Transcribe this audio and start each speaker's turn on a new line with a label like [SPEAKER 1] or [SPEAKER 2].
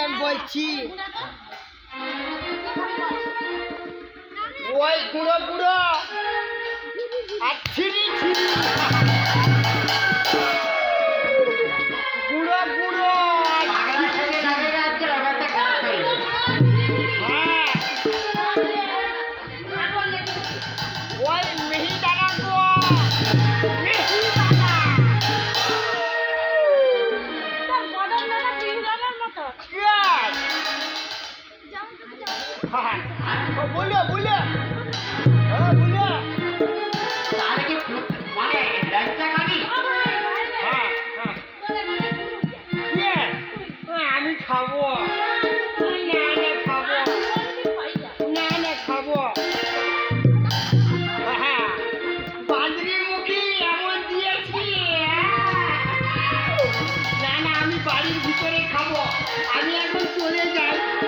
[SPEAKER 1] আমি বলছি ওই গুঁড়ো গুঁড়ো আর ছিড়ি ছিড়ি গুঁড়ো গুঁড়ো ওই মিহিদানা গো মিহিদানা বলো বলো বলো
[SPEAKER 2] তাহলে কি মানে রাস্তা গাড়ি
[SPEAKER 1] আমি খাবো খাবো না খাবো বাঁদরির মুখে এমন দিয়েছি না আমি বাড়ির ভিতরে খাবো আমি এখন চলে যাই